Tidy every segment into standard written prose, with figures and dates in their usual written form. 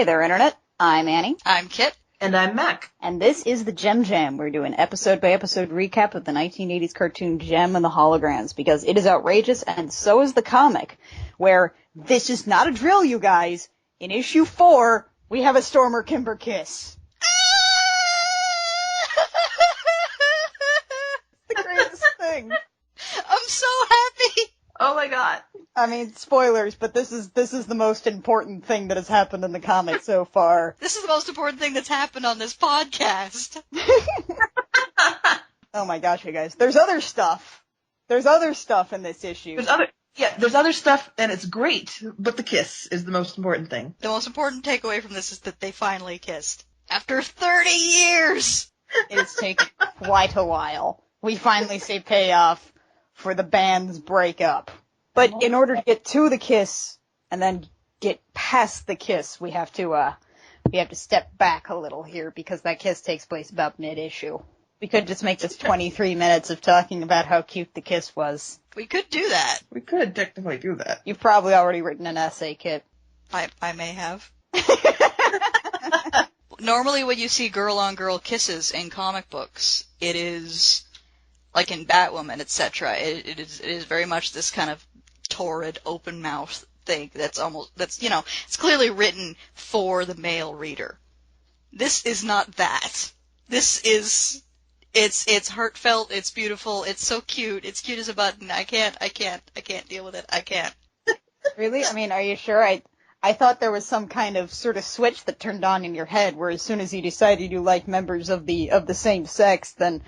Hey there, Internet. I'm Annie. I'm Kit. And I'm Mac. And this is the JEM Jam. We're doing episode-by-episode recap of the 1980s cartoon JEM and the Holograms, because it is outrageous, and so is the comic, where this is not a drill, you guys. In issue 4, we have a Stormer Kimber kiss. It's the greatest thing. I'm so happy. Oh my god. I mean, spoilers, but this is the most important thing that has happened in the comic so far. This is the most important thing that's happened on this podcast. Oh my gosh, you guys. There's other stuff. There's other stuff in this issue. There's other stuff, and it's great, but the kiss is the most important thing. The most important takeaway from this is that they finally kissed. After 30 years! It has taken quite a while. We finally see payoff for the band's breakup. But in order to get to the kiss, and then get past the kiss, we have to step back a little here, because that kiss takes place about mid-issue. We could just make this 23 minutes of talking about how cute the kiss was. We could do that. We could technically do that. You've probably already written an essay, Kit. I may have. Normally when you see girl-on-girl kisses in comic books, it is, like in Batwoman, etc., it is very much this kind of torrid, open mouth thing it's clearly written for the male reader. This is not that. This is, it's heartfelt, it's beautiful, it's so cute, it's cute as a button. I can't deal with it. I can't. Really? I mean, are you sure? I thought there was some kind of sort of switch that turned on in your head, where as soon as you decided you liked members of the same sex, then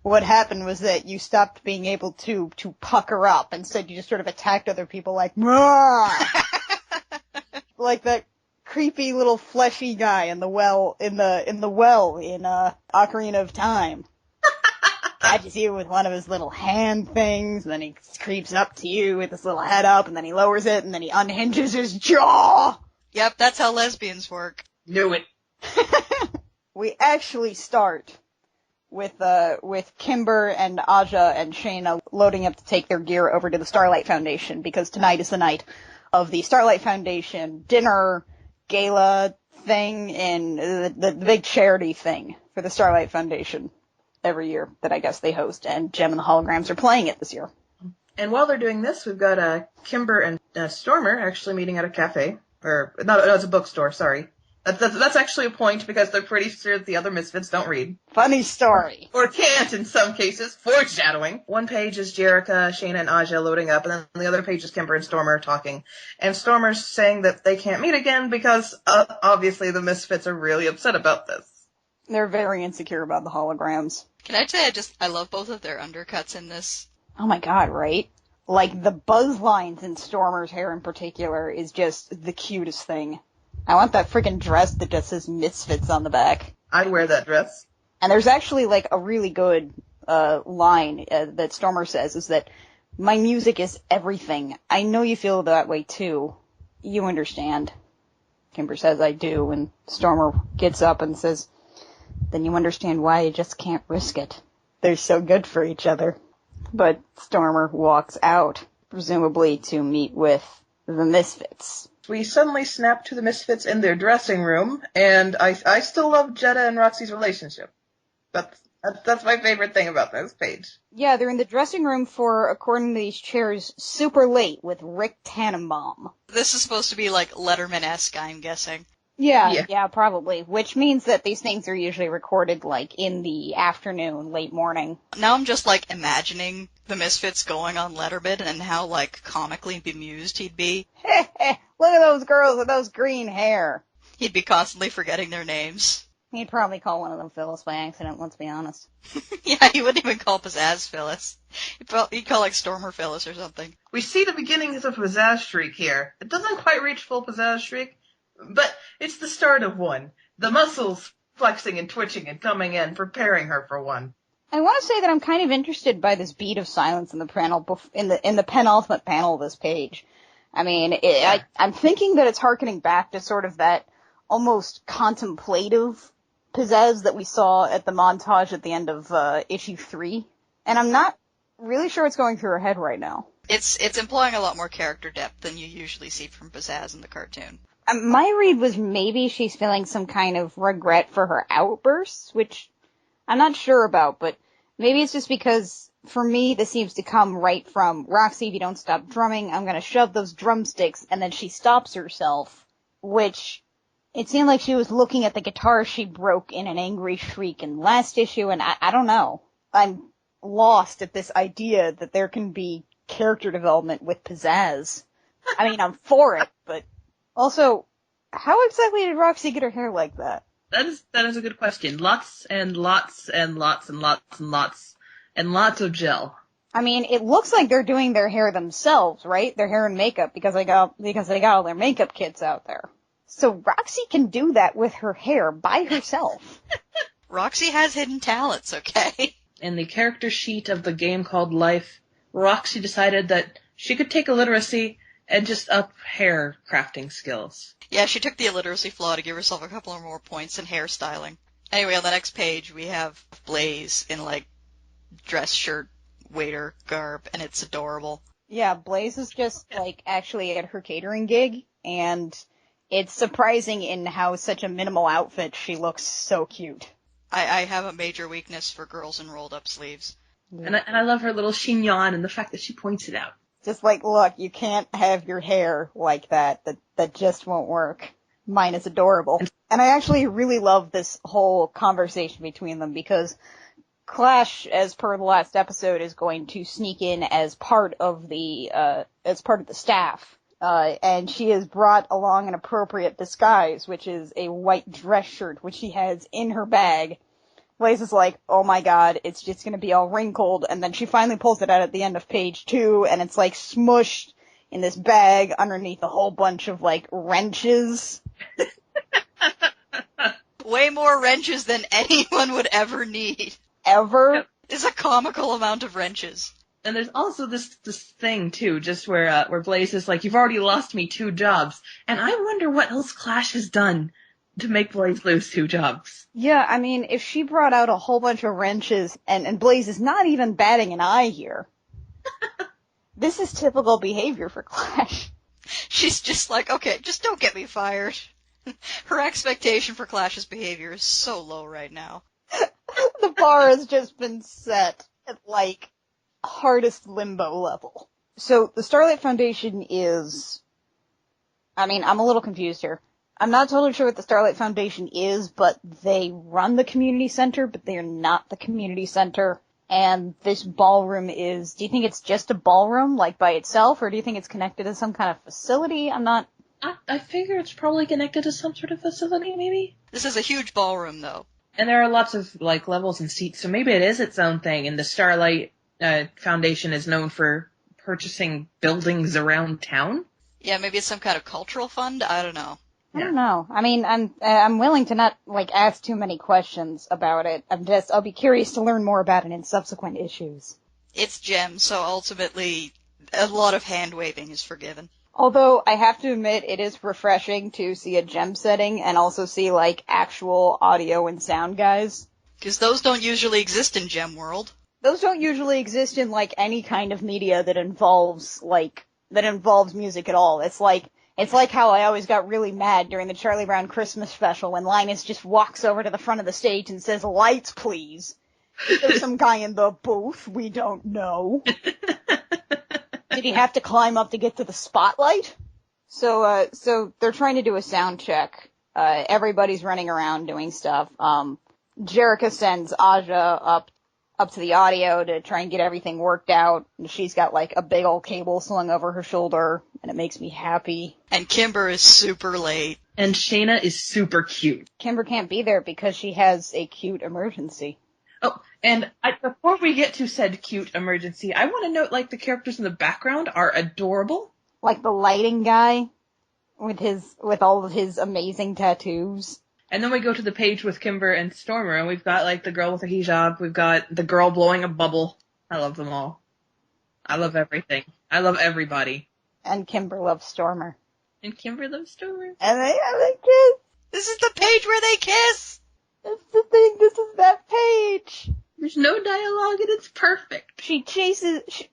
what happened was that you stopped being able to pucker up. Instead, you just sort of attacked other people like, like that creepy little fleshy guy in the well in Ocarina of Time. Catches you with one of his little hand things, and then he creeps up to you with his little head up, and then he lowers it, and then he unhinges his jaw. Yep, that's how lesbians work. Knew it. We actually start with Kimber and Aja and Shayna loading up to take their gear over to the Starlight Foundation, because tonight is the night of the Starlight Foundation dinner gala thing, and the big charity thing for the Starlight Foundation every year that I guess they host, and JEM and the Holograms are playing it this year. And while they're doing this, we've got Kimber and Stormer actually meeting at a cafe. No, it's a bookstore, sorry. That's actually a point, because they're pretty sure that the other misfits don't read. Funny story. Or can't in some cases. Foreshadowing. One page is Jerrica, Shayna, and Aja loading up, and then the other page is Kimber and Stormer talking. And Stormer's saying that they can't meet again because, obviously, the misfits are really upset about this. They're very insecure about the Holograms. Can I say I love both of their undercuts in this? Oh my god, right? Like, the buzz lines in Stormer's hair in particular is just the cutest thing. I want that freaking dress that just says Misfits on the back. I'd wear that dress. And there's actually, like, a really good line that Stormer says, is that, my music is everything. I know you feel that way, too. You understand. Kimber says, I do, and Stormer gets up and says, then you understand why you just can't risk it. They're so good for each other. But Stormer walks out, presumably to meet with the Misfits. We suddenly snap to the Misfits in their dressing room, and I still love Jetta and Roxy's relationship. That's my favorite thing about this page. Yeah, they're in the dressing room for, according to these chairs, Super Late with Rick Tannenbaum. This is supposed to be like Letterman-esque, I'm guessing. Yeah, probably. Which means that these things are usually recorded, like, in the afternoon, late morning. Now I'm just, like, imagining the Misfits going on Letterman and how, like, comically bemused he'd be. Look at those girls with those green hair. He'd be constantly forgetting their names. He'd probably call one of them Phyllis by accident, let's be honest. Yeah, he wouldn't even call Pizzazz Phyllis. He'd call, like, Stormer Phyllis or something. We see the beginnings of Pizzazz Shriek here. It doesn't quite reach full Pizzazz Shriek, but it's the start of one. The muscles flexing and twitching and coming in, preparing her for one. I want to say that I'm kind of interested by this beat of silence in the panel, in the penultimate panel of this page. I mean, I'm thinking that it's harkening back to sort of that almost contemplative pizzazz that we saw at the montage at the end of issue 3. And I'm not really sure what's going through her head right now. It's implying a lot more character depth than you usually see from Pizzazz in the cartoon. My read was maybe she's feeling some kind of regret for her outbursts, which I'm not sure about, but maybe it's just because, for me, this seems to come right from, Roxy, if you don't stop drumming, I'm gonna shove those drumsticks, and then she stops herself, which, it seemed like she was looking at the guitar she broke in an angry shriek in last issue, and I don't know. I'm lost at this idea that there can be character development with pizzazz. I mean, I'm for it, but also, how exactly did Roxy get her hair like that? That is a good question. Lots and lots and lots and lots and lots and lots of gel. I mean, it looks like they're doing their hair themselves, right? Their hair and makeup, because they got all their makeup kits out there. So Roxy can do that with her hair by herself. Roxy has hidden talents, okay? In the character sheet of the game called Life, Roxy decided that she could take illiteracy and just up hair crafting skills. Yeah, she took the illiteracy flaw to give herself a couple of more points in hairstyling. Anyway, on the next page, we have Blaze in, like, dress shirt waiter garb, and it's adorable. Yeah, Blaze is just, like, actually at her catering gig, and it's surprising in how such a minimal outfit she looks so cute. I have a major weakness for girls in rolled-up sleeves. And I love her little chignon and the fact that she points it out. Just like, look, you can't have your hair like that. That just won't work. Mine is adorable. And I actually really love this whole conversation between them because Clash, as per the last episode, is going to sneak in as part of the staff. And she has brought along an appropriate disguise, which is a white dress shirt, which she has in her bag. Blaze is like, oh my god, it's just gonna be all wrinkled, and then she finally pulls it out at the end of page 2, and it's like smushed in this bag underneath a whole bunch of like wrenches. Way more wrenches than anyone would ever need. Ever? It's a comical amount of wrenches. And there's also this thing too, just where Blaze is like, you've already lost me 2 jobs, and I wonder what else Clash has done to make Blaze lose 2 jobs. Yeah, I mean, if she brought out a whole bunch of wrenches, and Blaze is not even batting an eye here. This is typical behavior for Clash. She's just like, okay, just don't get me fired. Her expectation for Clash's behavior is so low right now. The bar has just been set at, like, hardest limbo level. So, the Starlight Foundation is... I mean, I'm a little confused here. I'm not totally sure what the Starlight Foundation is, but they run the community center, but they're not the community center. And this ballroom is, do you think it's just a ballroom, like by itself, or do you think it's connected to some kind of facility? I'm not... I figure it's probably connected to some sort of facility, maybe? This is a huge ballroom, though. And there are lots of, like, levels and seats, so maybe it is its own thing, and the Starlight Foundation is known for purchasing buildings around town? Yeah, maybe it's some kind of cultural fund? I don't know. I don't know. I mean, I'm willing to not, like, ask too many questions about it. I'll be curious to learn more about it in subsequent issues. It's JEM, so ultimately, a lot of hand-waving is forgiven. Although, I have to admit, it is refreshing to see a JEM setting and also see, like, actual audio and sound guys. Because those don't usually exist in JEM World. Those don't usually exist in, like, any kind of media that involves music at all. It's like how I always got really mad during the Charlie Brown Christmas special when Linus just walks over to the front of the stage and says, "Lights, please." There's some guy in the booth. We don't know. Did he have to climb up to get to the spotlight? So they're trying to do a sound check. Everybody's running around doing stuff. Jerica sends Aja up to the audio to try and get everything worked out. And she's got, like, a big old cable slung over her shoulder, and it makes me happy. And Kimber is super late. And Shayna is super cute. Kimber can't be there because she has a cute emergency. Oh, and before we get to said cute emergency, I want to note, like, the characters in the background are adorable. Like the lighting guy with all of his amazing tattoos. And then we go to the page with Kimber and Stormer, and we've got, like, the girl with a hijab, we've got the girl blowing a bubble. I love them all. I love everything. I love everybody. And Kimber loves Stormer. And Kimber loves Stormer. And they have a kiss! This is the page where they kiss! That's the thing, this is that page! There's no dialogue, and it's perfect.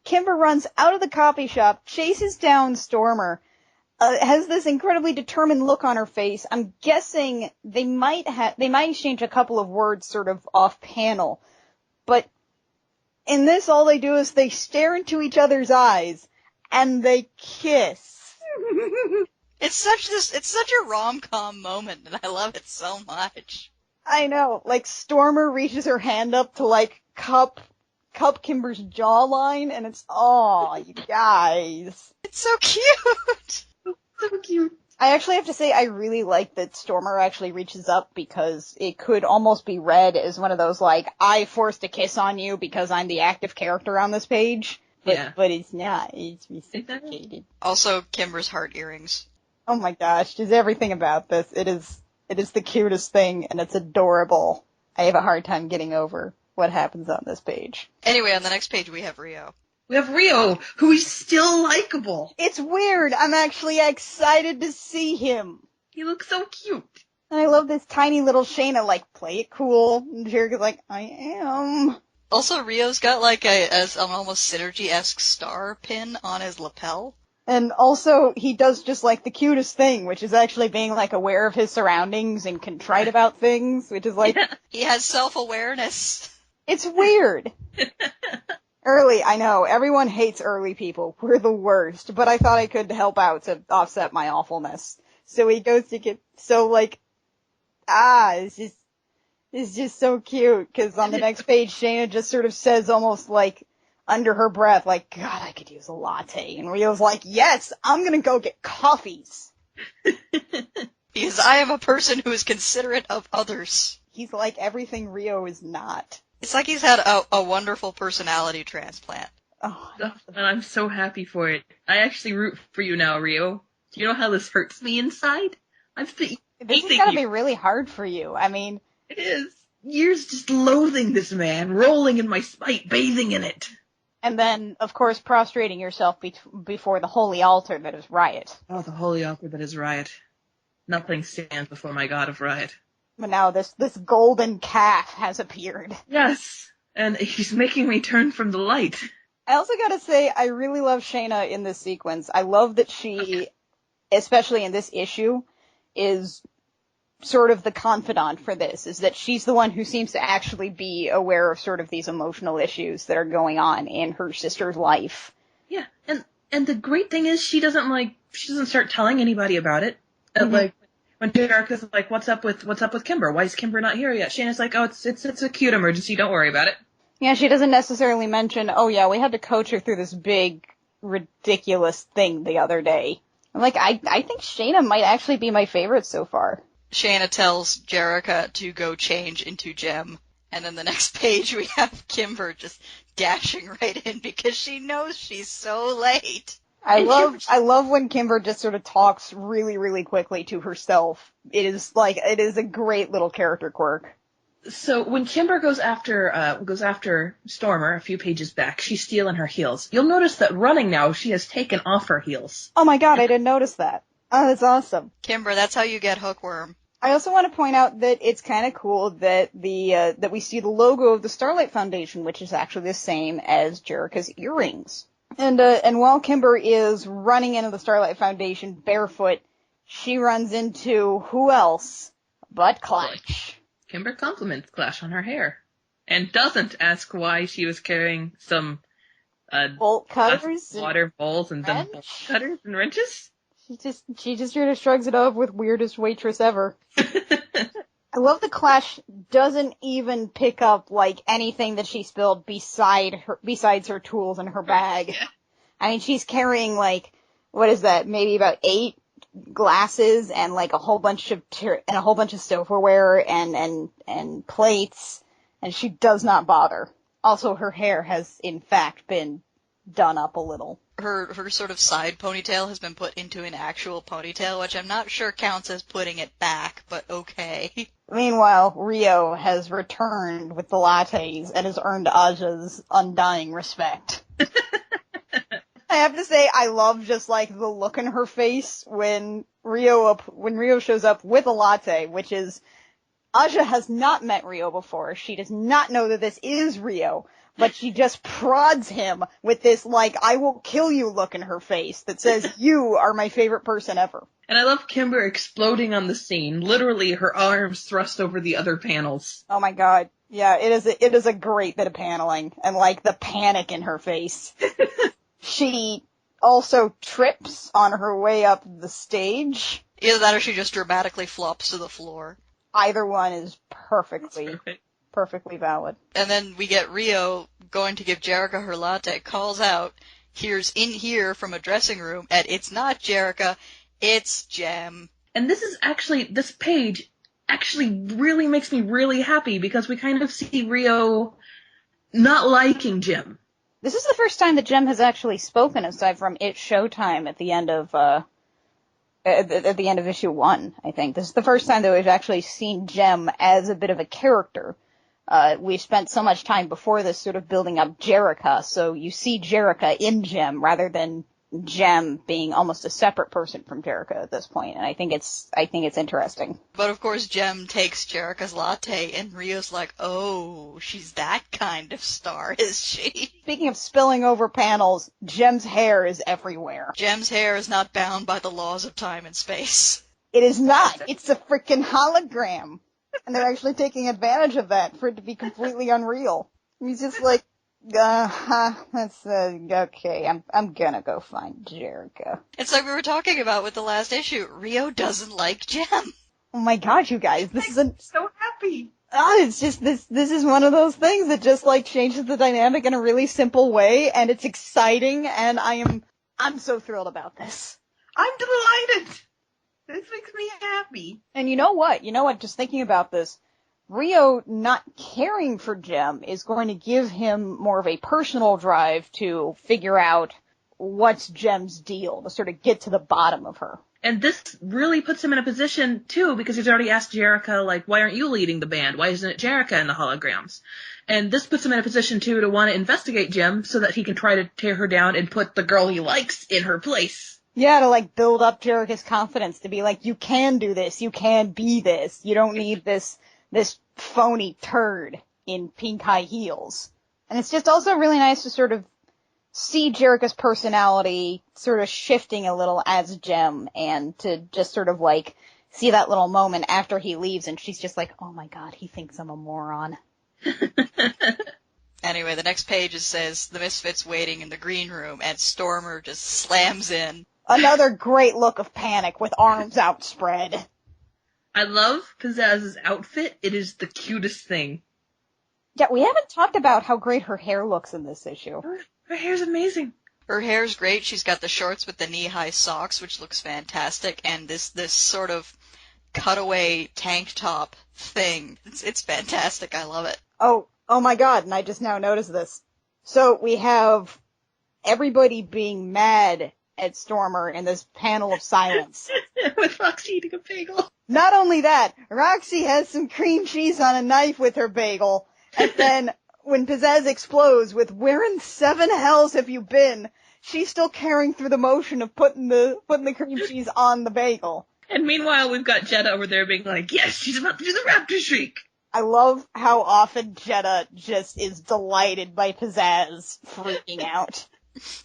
Kimber runs out of the coffee shop, chases down Stormer, has this incredibly determined look on her face. I'm guessing they might exchange a couple of words sort of off panel, but in this all they do is they stare into each other's eyes and they kiss. It's such a rom-com moment, and I love it so much. I know, like Stormer reaches her hand up to like cup Kimber's jawline, and it's, oh, you guys. It's so cute. So cute. I actually have to say I really like that Stormer actually reaches up, because it could almost be read as one of those, like, I forced a kiss on you because I'm the active character on this page. But it's not. It's reciprocated. Also, Kimber's heart earrings. Oh my gosh, just everything about this. It is the cutest thing, and it's adorable. I have a hard time getting over what happens on this page. Anyway, on the next page we have Rio. We have Rio, who is still likable. It's weird. I'm actually excited to see him. He looks so cute. And I love this tiny little Shayna, like, play it cool. And Jerica's like, I am. Also, Rio's got like an almost Synergy-esque star pin on his lapel. And also, he does just like the cutest thing, which is actually being like aware of his surroundings and contrite about things, which is like... He has self-awareness. It's weird. Early, I know, everyone hates early people. We're the worst. But I thought I could help out to offset my awfulness. So he goes to get, so like, it's just so cute, because on the next page, Shayna just sort of says almost like, under her breath, like, God, I could use a latte. And Rio's like, yes, I'm gonna go get coffees. Because I am a person who is considerate of others. He's like everything Rio is not. It's like he's had a wonderful personality transplant. Oh, And I'm so happy for it. I actually root for you now, Rio. Do you know how this hurts me inside? This is gotta be really hard for you. I mean... It is. Years just loathing this man, rolling in my spite, bathing in it. And then, of course, prostrating yourself before the holy altar that is Riot. Oh, the holy altar that is Riot. Nothing stands before my god of Riot. But now this golden calf has appeared. Yes, and he's making me turn from the light. I also gotta say, I really love Shayna in this sequence. I love that she, especially in this issue, is sort of the confidant for this, is that she's the one who seems to actually be aware of sort of these emotional issues that are going on in her sister's life. Yeah, and the great thing is she doesn't start telling anybody about it. Mm-hmm. Like when Jerica's like, what's up with Kimber? Why is Kimber not here yet? Shayna's like, oh, it's a cute emergency, don't worry about it. Yeah, she doesn't necessarily mention, oh yeah, we had to coach her through this big, ridiculous thing the other day. I'm like, I think Shayna might actually be my favorite so far. Shayna tells Jerica to go change into JEM, and then the next page we have Kimber just dashing right in because she knows she's so late. I love when Kimber just sort of talks really, really quickly to herself. It is a great little character quirk. So when Kimber goes after Stormer a few pages back, she's stealing her heels. You'll notice that running now, she has taken off her heels. Oh my god, I didn't notice that. Oh, that's awesome. Kimber, that's how you get hookworm. I also want to point out that it's kind of cool that that we see the logo of the Starlight Foundation, which is actually the same as Jerica's earrings. And while Kimber is running into the Starlight Foundation barefoot, she runs into who else but Clutch. Kimber compliments Clash on her hair, and doesn't ask why she was carrying some bolt cutters, water bowls, and then bolt cutters and wrenches. She just sort of shrugs it off with weirdest waitress ever. I love that Clash doesn't even pick up like anything that she spilled besides her tools in her bag. Yeah. I mean, she's carrying like, what is that? Maybe about 8 glasses and like a whole bunch of silverware and plates, and she does not bother. Also, her hair has in fact been done up a little. Her sort of side ponytail has been put into an actual ponytail, which I'm not sure counts as putting it back, but okay. Meanwhile, Rio has returned with the lattes and has earned Aja's undying respect. I have to say, I love just like the look in her face when Rio shows up with a latte, which is Aja has not met Rio before. She does not know that this is Rio, but she just prods him with this, like, I will kill you look in her face that says, you are my favorite person ever. And I love Kimber exploding on the scene, literally her arms thrust over the other panels. Oh my god. Yeah, it is a great bit of paneling, and like the panic in her face. She also trips on her way up the stage. Either that or she just dramatically flops to the floor. Either one is perfectly valid. And then we get Rio going to give Jerrica her latte, calls out, hears in here from a dressing room, and it's not Jerrica, it's JEM. And this page actually really makes me really happy because we kind of see Rio not liking JEM. This is the first time that JEM has actually spoken aside from It's Showtime at the end of, at the end of issue 1, I think. This is the first time that we've actually seen JEM as a bit of a character. We spent so much time before this sort of building up Jerrica, so you see Jerrica in JEM rather than JEM being almost a separate person from Jerrica at this point, and I think it's interesting. But of course JEM takes Jerrica's latte, and Rio's like, oh, she's that kind of star, is she? Speaking of spilling over panels, JEM's hair is everywhere. JEM's hair is not bound by the laws of time and space. It is not. It's a freaking hologram. And they're actually taking advantage of that for it to be completely unreal. He's just like, that's, okay, I'm gonna go find Jerrica. It's like we were talking about with the last issue. Rio doesn't like JEM. Oh my god, you guys, this is so happy. It's just, this is one of those things that just, like, changes the dynamic in a really simple way, and it's exciting, and I'm so thrilled about this. I'm delighted. This makes me happy. And you know what, just thinking about this, Rio not caring for JEM is going to give him more of a personal drive to figure out what's JEM's deal, to sort of get to the bottom of her. And this really puts him in a position, too, because he's already asked Jerrica, like, why aren't you leading the band? Why isn't it Jerrica in the holograms? And this puts him in a position, too, to want to investigate JEM so that he can try to tear her down and put the girl he likes in her place. Yeah, to, like, build up Jerrica's confidence, to be like, you can do this, you can be this, you don't need this phony turd in pink high heels. And it's just also really nice to sort of see Jerrica's personality sort of shifting a little as JEM, and to just sort of, like, see that little moment after he leaves and she's just like, oh my god, he thinks I'm a moron. Anyway, the next page says the Misfits waiting in the green room, and Stormer just slams in. Another great look of panic with arms outspread. I love Pizzaz's outfit. It is the cutest thing. Yeah, we haven't talked about how great her hair looks in this issue. Her hair's amazing. Her hair's great. She's got the shorts with the knee-high socks, which looks fantastic, and this sort of cutaway tank top thing. It's fantastic. I love it. Oh my god, and I just now noticed this. So we have everybody being mad at Stormer in this panel of silence. With Roxy eating a bagel. Not only that, Roxy has some cream cheese on a knife with her bagel, and then when Pizzazz explodes with "Where in seven hells have you been?" she's still carrying through the motion of putting the cream cheese on the bagel. And meanwhile, we've got Jetta over there being like, yes, she's about to do the raptor shriek. I love how often Jetta just is delighted by Pizzazz freaking out.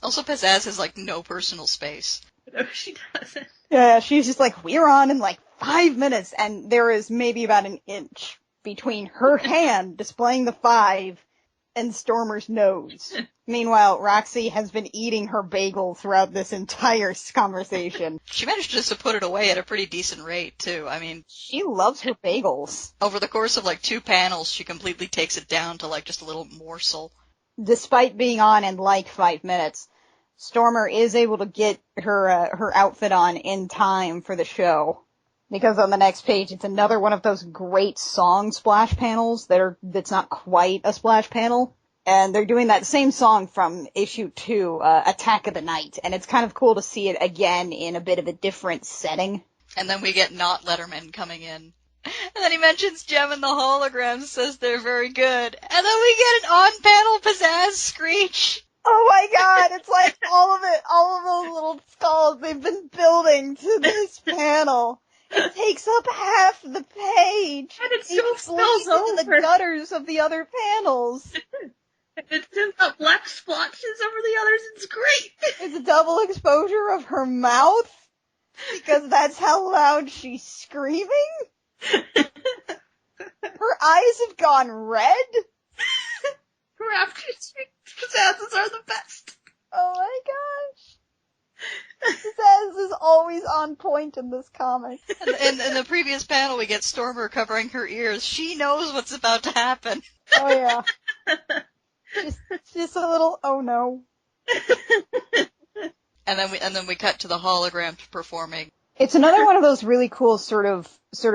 Also, Pizzazz has, like, no personal space. No, she doesn't. Yeah, she's just like, we're on in like 5 minutes, and there is maybe about an inch between her hand displaying the 5 and Stormer's nose. Meanwhile, Roxy has been eating her bagel throughout this entire conversation. She managed just to put it away at a pretty decent rate, too. I mean, she loves her bagels. Over the course of, like, 2 panels, she completely takes it down to, like, just a little morsel. Despite being on in, like, 5 minutes, Stormer is able to get her outfit on in time for the show. Because on the next page, it's another one of those great song splash panels that's not quite a splash panel. And they're doing that same song from issue 2, Attack of the Night. And it's kind of cool to see it again in a bit of a different setting. And then we get not Letterman coming in. And then he mentions JEM and the holograms, says they're very good. And then we get an on-panel Pizzazz screech. Oh my god, it's like all of those little skulls they've been building to this panel. It takes up half the page. And it still spills into the over. gutters of the other panels. It sends out black splotches over the others. It's great. It's a double exposure of her mouth, because that's how loud she's screaming. Her eyes have gone red. Her after-pizzazz are the best. Oh my gosh. Pizzazz is always on point in this comic. And in the previous panel, we get Stormer covering her ears. She knows what's about to happen. Oh yeah. Just a little, oh no. And then we cut to the holograms performing. It's another one of those really cool sort of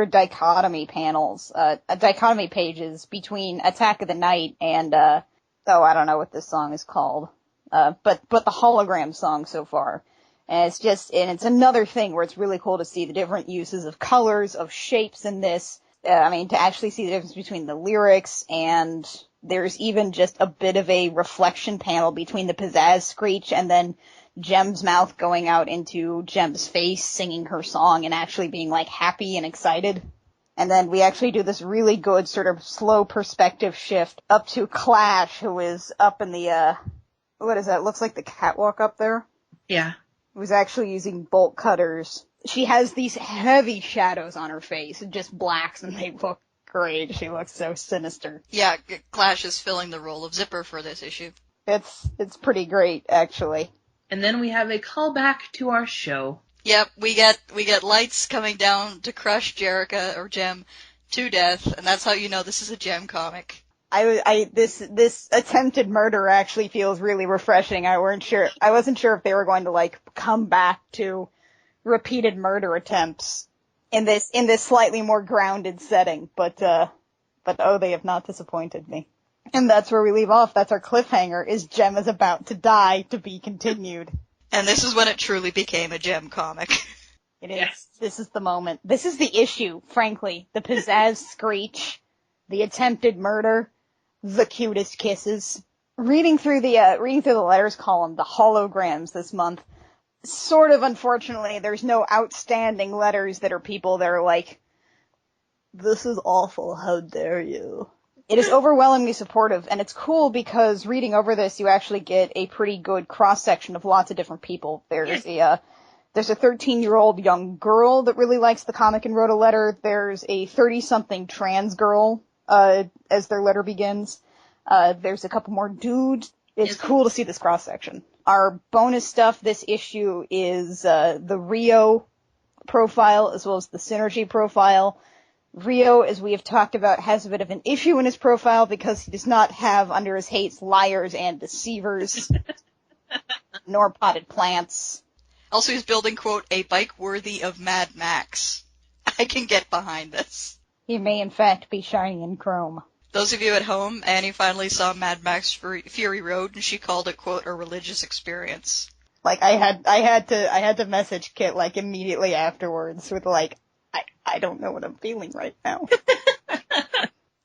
dichotomy panels, dichotomy pages between Attack of the Night and, I don't know what this song is called, but the hologram song so far. And it's another thing where it's really cool to see the different uses of colors, of shapes in this. To actually see the difference between the lyrics, and there's even just a bit of a reflection panel between the pizzazz screech and then Jem's mouth going out into Jem's face, singing her song and actually being like happy and excited. And then we actually do this really good sort of slow perspective shift up to Clash, who is up in the, what is that? Looks like the catwalk up there. Yeah. Who's actually using bolt cutters. She has these heavy shadows on her face, just blacks, and they look great. She looks so sinister. Yeah, Clash is filling the role of Zipper for this issue. It's pretty great, actually. And then we have a callback to our show. Yep, we get lights coming down to crush Jerrica or Jem to death, and that's how you know this is a Jem comic. This attempted murder actually feels really refreshing. I wasn't sure if they were going to like come back to repeated murder attempts in this slightly more grounded setting, but they have not disappointed me. And that's where we leave off. That's our cliffhanger, is Jem is about to die, to be continued. And this is when it truly became a Jem comic. It is. Yes. This is the moment. This is the issue, frankly. The pizzazz screech, the attempted murder, the cutest kisses. Reading through the letters column, the holograms this month, sort of unfortunately, there's no outstanding letters that are people that are like, this is awful, how dare you. It is overwhelmingly supportive, and it's cool because reading over this, you actually get a pretty good cross-section of lots of different people. There's a 13-year-old young girl that really likes the comic and wrote a letter. There's a 30-something trans girl, as their letter begins. There's a couple more dudes. It's cool to see this cross-section. Our bonus stuff this issue is, the Rio profile as well as the Synergy profile. Rio, as we have talked about, has a bit of an issue in his profile because he does not have under his hates liars and deceivers, nor potted plants. Also, he's building, quote, a bike worthy of Mad Max. I can get behind this. He may, in fact, be shiny in chrome. Those of you at home, Annie finally saw Mad Max Fury Road, and she called it, quote, a religious experience. Like, I had to message Kit, like, immediately afterwards with, like, I don't know what I'm feeling right now.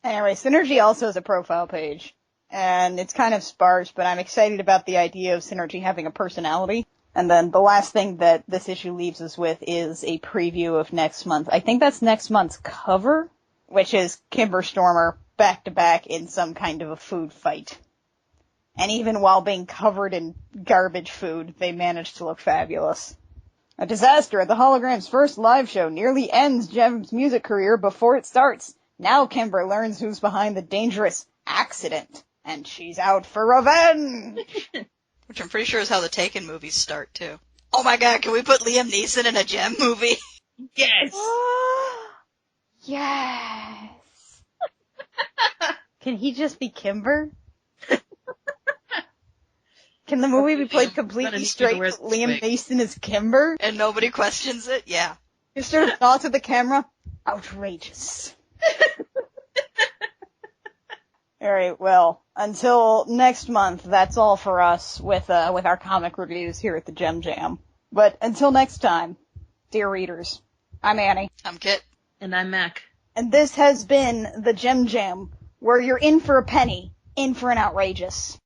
Anyway, Synergy also has a profile page, and it's kind of sparse, but I'm excited about the idea of Synergy having a personality. And then the last thing that this issue leaves us with is a preview of next month. I think that's next month's cover, which is Kimber Stormer back-to-back in some kind of a food fight. And even while being covered in garbage food, they managed to look fabulous. A disaster at the Holograms' first live show nearly ends Jem's music career before it starts. Now Kimber learns who's behind the dangerous accident, and she's out for revenge! Which I'm pretty sure is how the Taken movies start, too. Oh my god, can we put Liam Neeson in a Jem movie? Yes! Yes! Can he just be Kimber? Can the movie be played completely straight with Liam Neeson as Kimber? And nobody questions it? Yeah. He sort of nods at the camera. Outrageous. Alright, well, until next month, that's all for us with our comic reviews here at the Gem Jam. But until next time, dear readers, I'm Annie. I'm Kit. And I'm Mac. And this has been the Gem Jam, where you're in for a penny, in for an outrageous.